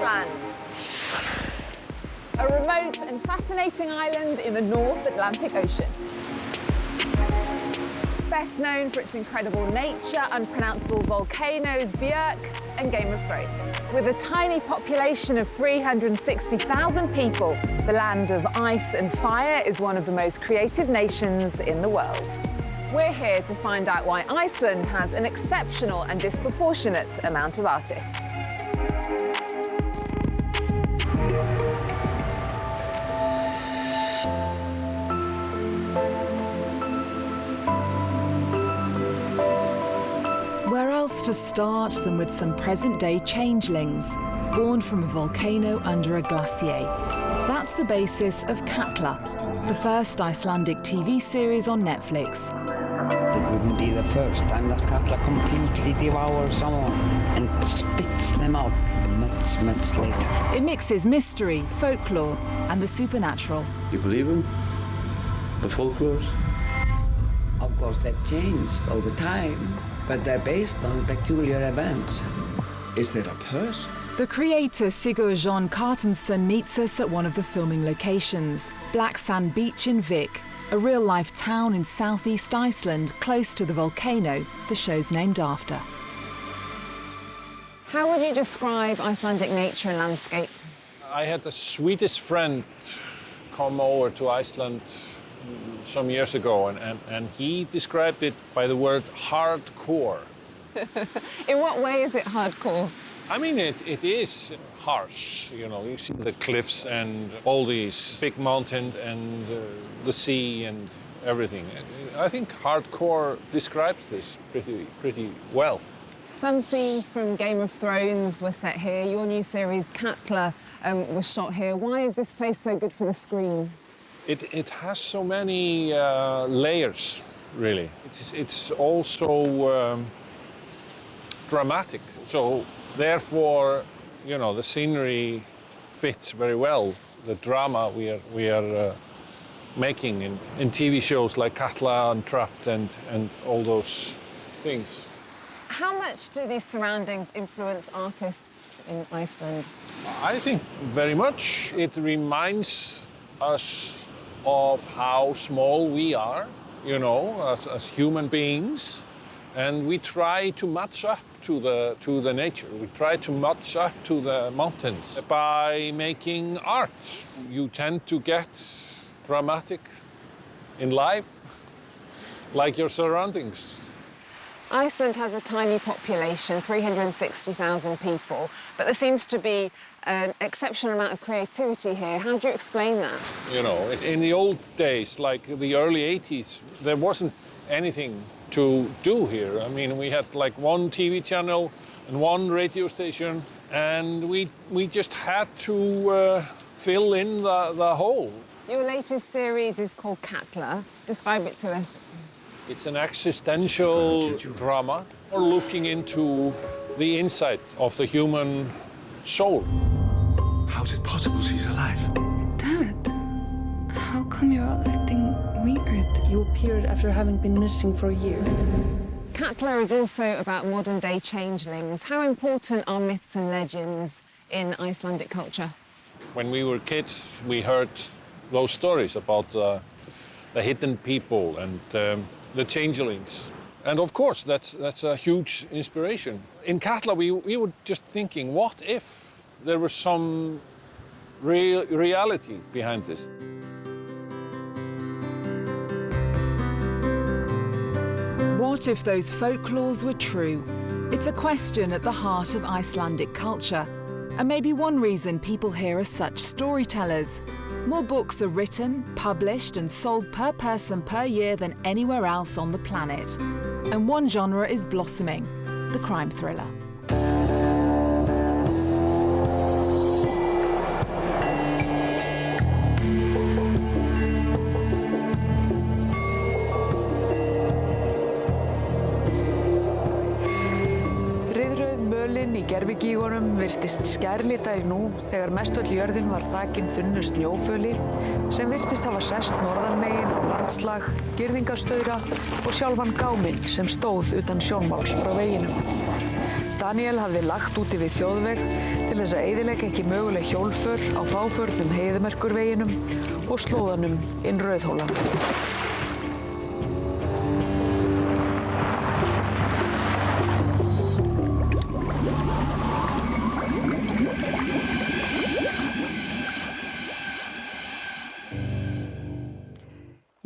Iceland. A remote and fascinating island in the North Atlantic Ocean. Best known for its incredible nature, unpronounceable volcanoes, Björk, and Game of Thrones. With a tiny population of 360,000 people, the land of ice and fire is one of the most creative nations in the world. We're here to find out why Iceland has an exceptional and disproportionate amount of artists. Where else to start than with some present-day changelings, born from a volcano under a glacier. That's the basis of Katla, the first Icelandic TV series on Netflix. It wouldn't be the first time that Katla completely devours someone and spits them out much later. It mixes mystery, folklore, and the supernatural. You believe them? The folklores? Of course, they've changed over time, but they're based on peculiar events. Is there a person? The creator Sigurður Jón Kjartansson meets us at one of the filming locations, Black Sand Beach in Vik, a real-life town in southeast Iceland close to the volcano the show's named after. How would you describe Icelandic nature and landscape? I had a Swedish friend come over to Iceland some years ago, and he described it by the word hardcore. In what way is it hardcore? I mean, it is harsh, you know. You see the cliffs and all these big mountains and the sea and everything. I think hardcore describes this pretty well. Some scenes from Game of Thrones were set here. Your new series, Katla, was shot here. Why is this place so good for the screen? It has so many layers, really. It's also dramatic. So therefore, you know, the scenery fits very well the drama we are making in TV shows like Katla and Trapped and all those things. How much do these surroundings influence artists in Iceland? I think very much. It reminds us of how small we are, you know, as human beings, and we try to match up to the nature. We try to match up to the mountains by making art. You tend to get dramatic in life, like your surroundings. Iceland has a tiny population, 360,000 people, but there seems to be an exceptional amount of creativity here. How do you explain that? You know, in the old days, like the early 80s, there wasn't anything to do here. I mean, we had like one TV channel and one radio station, and we just had to fill in the hole. Your latest series is called Katla. Describe it to us. It's an existential drama, or looking into the inside of the human soul. How is it possible she's alive? Dad, how come you're all acting weird? You appeared after having been missing for a year. Katla is also about modern-day changelings. How important are myths and legends in Icelandic culture? When we were kids, we heard those stories about the hidden people and the changelings. And of course, that's a huge inspiration. In Katla, we were just thinking, what if there was some reality behind this? What if those folklores were true? It's a question at the heart of Icelandic culture, and maybe one reason people here are such storytellers. More books are written, published, and sold per person per year than anywhere else on the planet. And one genre is blossoming, the crime thriller. Í gervigígunum virtist skærlitari nú þegar mestöll jörðin var þakin þunnu snjóföli sem virtist hafa sest norðanmegin á landslag, girðingarstaura og sjálfan gáminn sem stóð utan sjónmáls frá veginum. Daniel hafði lagt úti við þjóðveg til þess að eyðileggja ekki möguleg hjólför á fáförnum heiðmerkurveginum og slóðanum inn Rauðhólann.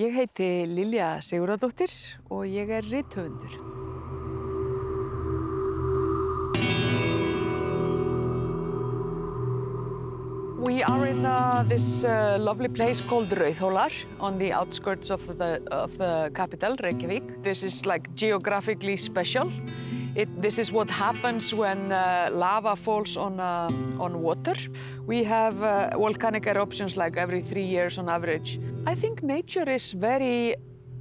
Ég heiti Lilja Sigurðardóttir og ég rithöfundur. We are in this lovely place called Rauðhólar on the outskirts of the capital, Reykjavík. This is like geographically special. This is what happens when lava falls on water. We have volcanic eruptions like every 3 years on average. I think nature is very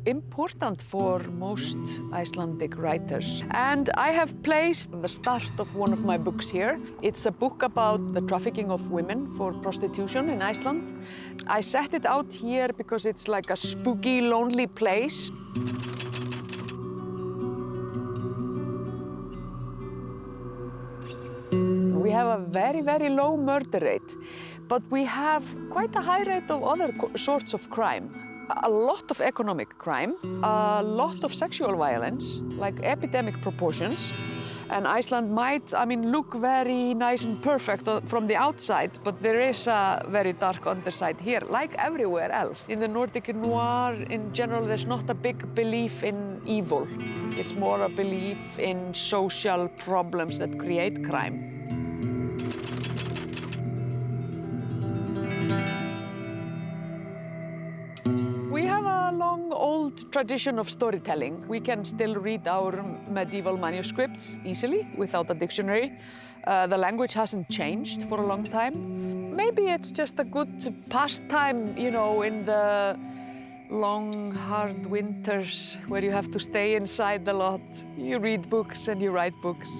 important for most Icelandic writers. And I have placed the start of one of my books here. It's a book about the trafficking of women for prostitution in Iceland. I set it out here because it's like a spooky, lonely place. We have a very, very low murder rate, but we have quite a high rate of other sorts of crime. A lot of economic crime, a lot of sexual violence, like epidemic proportions. And Iceland might, look very nice and perfect from the outside, but there is a very dark underside here, like everywhere else. In the Nordic noir, in general, there's not a big belief in evil. It's more a belief in social problems that create crime. We have a long, old tradition of storytelling. We can still read our medieval manuscripts easily without a dictionary. The language hasn't changed for a long time. Maybe it's just a good pastime, in the long, hard winters where you have to stay inside a lot. You read books and you write books.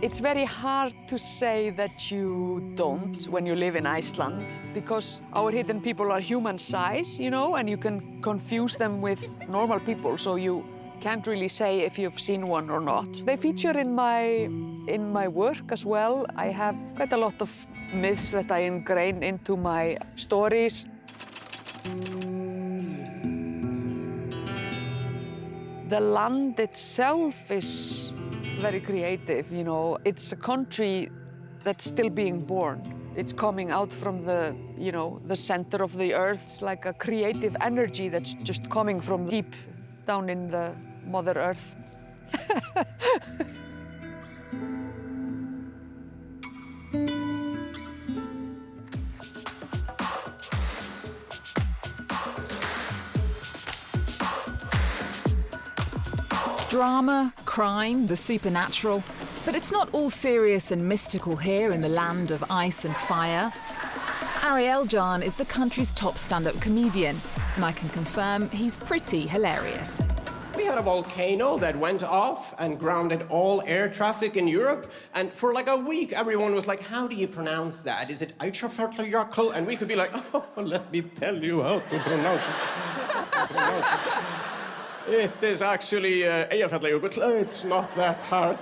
It's very hard to say that you don't when you live in Iceland, because our hidden people are human size, and you can confuse them with normal people, so you can't really say if you've seen one or not. They feature in my work as well. I have quite a lot of myths that I ingrain into my stories. The land itself is very creative, It's a country that's still being born. It's coming out from the center of the earth. It's like a creative energy that's just coming from deep down in the Mother Earth. Drama, crime, the supernatural. But it's not all serious and mystical here in the land of ice and fire. Ari Eljan is the country's top stand-up comedian, and I can confirm he's pretty hilarious. We had a volcano that went off and grounded all air traffic in Europe, and for like a week everyone was like, how do you pronounce that? Is it Eichafjörðjarkl? And we could be like, oh, let me tell you how to pronounce it. It is actually Eyjafjallajökull. It's not that hard.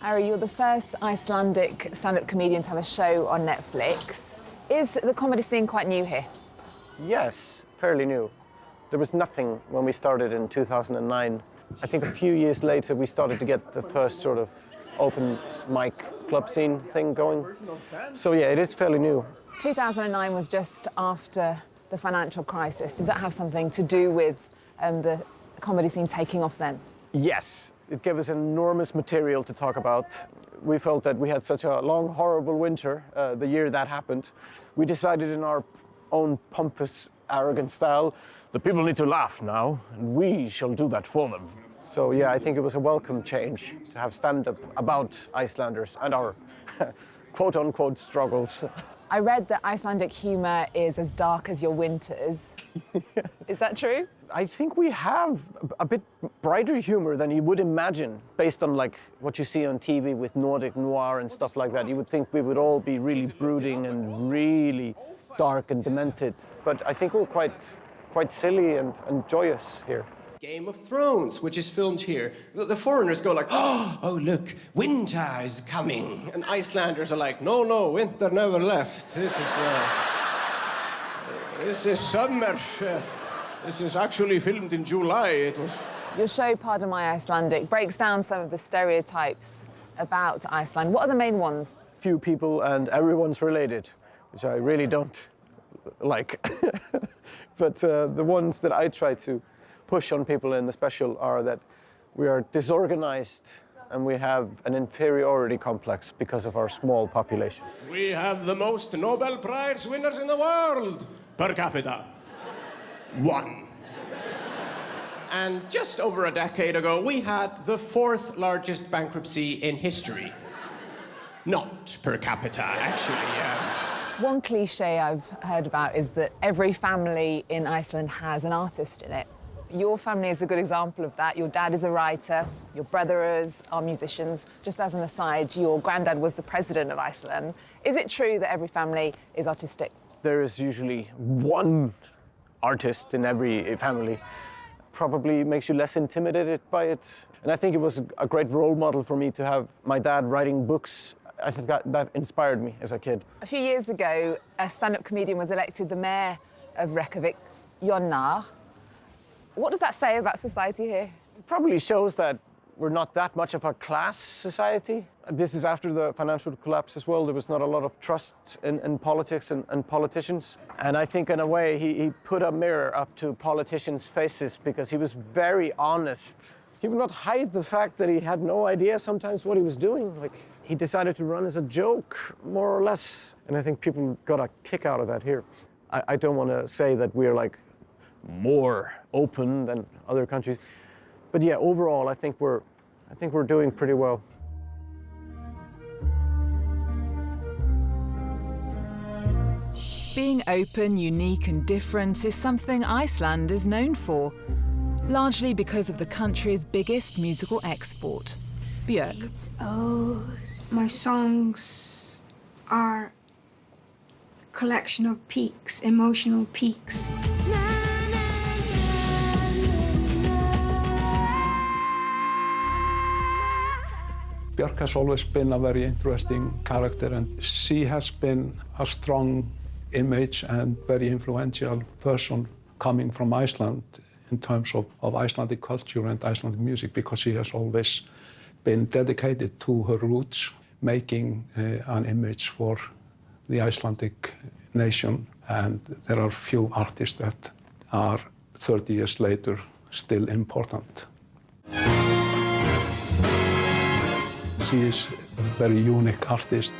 Ari, you're the first Icelandic stand-up comedian to have a show on Netflix. Is the comedy scene quite new here? Yes, fairly new. There was nothing when we started in 2009. I think a few years later we started to get the first sort of open mic club scene thing going. So yeah, it is fairly new. 2009 was just after the financial crisis. Did that have something to do with the comedy scene taking off then? Yes, it gave us enormous material to talk about. We felt that we had such a long, horrible winter the year that happened. We decided in our own pompous, arrogant style, the people need to laugh now, and we shall do that for them. So yeah, I think it was a welcome change to have stand-up about Icelanders and our quote-unquote struggles. I read that Icelandic humour is as dark as your winters. Is that true? I think we have a bit brighter humor than you would imagine, based on like what you see on TV with Nordic noir and stuff like that. You would think we would all be really brooding and really dark and demented. But I think we're quite quite silly and joyous here. Game of Thrones, which is filmed here. The foreigners go like, oh, look, winter is coming. And Icelanders are like, no, winter never left. This is summer. This is actually filmed in July. It was. Your show, Pardon My Icelandic, breaks down some of the stereotypes about Iceland. What are the main ones? Few people and everyone's related, which I really don't like. But the ones that I try to push on people in the special are that we are disorganized and we have an inferiority complex because of our small population. We have the most Nobel Prize winners in the world per capita. 1. And just over a decade ago, we had the 4th largest bankruptcy in history. Not per capita, actually. One cliche I've heard about is that every family in Iceland has an artist in it. Your family is a good example of that. Your dad is a writer, your brothers are musicians. Just as an aside, your granddad was the president of Iceland. Is it true that every family is artistic? There is usually one artist in every family. Probably makes you less intimidated by it. And I think it was a great role model for me to have my dad writing books. I think that inspired me as a kid. A few years ago, a stand-up comedian was elected the mayor of Reykjavik, Jonna. What does that say about society here? It probably shows that we're not that much of a class society. This is after the financial collapse as well. There was not a lot of trust in politics and politicians. And I think in a way he put a mirror up to politicians' faces because he was very honest. He would not hide the fact that he had no idea sometimes what he was doing. Like, he decided to run as a joke, more or less. And I think people got a kick out of that here. I don't want to say that we're like more open than other countries. But yeah, overall, I think we're doing pretty well. Being open, unique and different is something Iceland is known for, largely because of the country's biggest musical export, Björk. My songs are a collection of peaks, emotional peaks. Björk has always been a very interesting character, and she has been a strong image and very influential person coming from Iceland in terms of Icelandic culture and Icelandic music, because she has always been dedicated to her roots, making an image for the Icelandic nation. And there are few artists that are 30 years later still important. She is a very unique artist.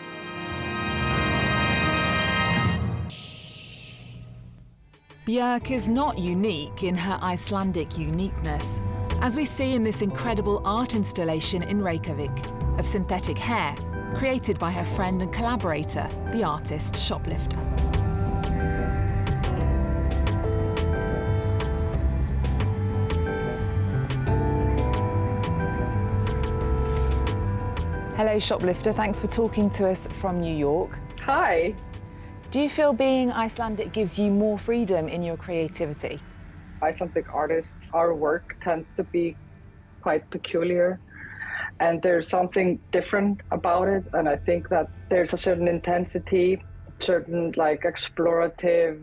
Björk is not unique in her Icelandic uniqueness, as we see in this incredible art installation in Reykjavik of synthetic hair, created by her friend and collaborator, the artist Shoplifter. Hello, Shoplifter. Thanks for talking to us from New York. Hi. Do you feel being Icelandic gives you more freedom in your creativity? Icelandic artists, our work tends to be quite peculiar, and there's something different about it. And I think that there's a certain intensity, certain like explorative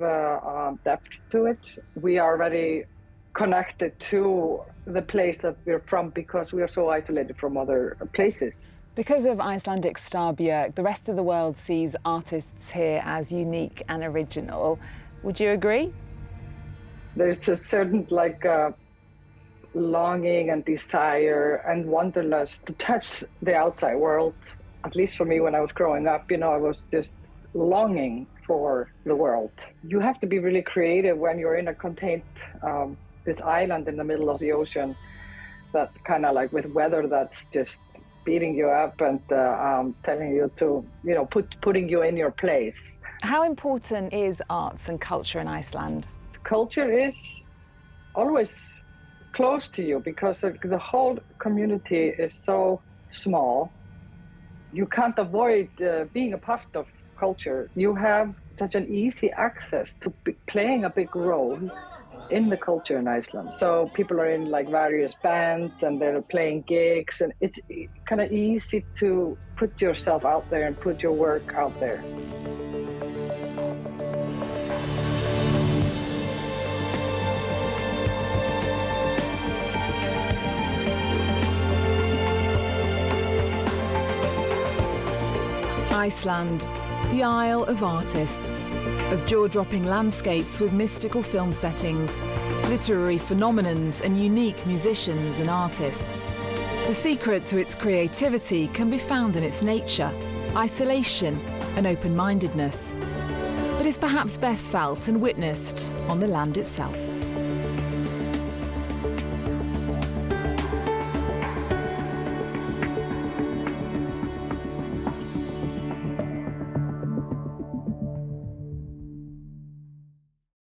depth to it. We are very connected to the place that we're from because we are so isolated from other places. Because of Icelandic star Björk, the rest of the world sees artists here as unique and original. Would you agree? There's a certain longing and desire and wanderlust to touch the outside world. At least for me, when I was growing up, I was just longing for the world. You have to be really creative when you're in a contained, this island in the middle of the ocean, that kind of like with weather that's just beating you up and telling you to, putting you in your place. How important is arts and culture in Iceland? Culture is always close to you because the whole community is so small. You can't avoid being a part of culture. You have such an easy access to playing a big role in the culture in Iceland. So people are in like various bands and they're playing gigs, and it's kind of easy to put yourself out there and put your work out there. Iceland, the Isle of Artists, of jaw-dropping landscapes with mystical film settings, literary phenomenons and unique musicians and artists. The secret to its creativity can be found in its nature, isolation and open-mindedness, but is perhaps best felt and witnessed on the land itself.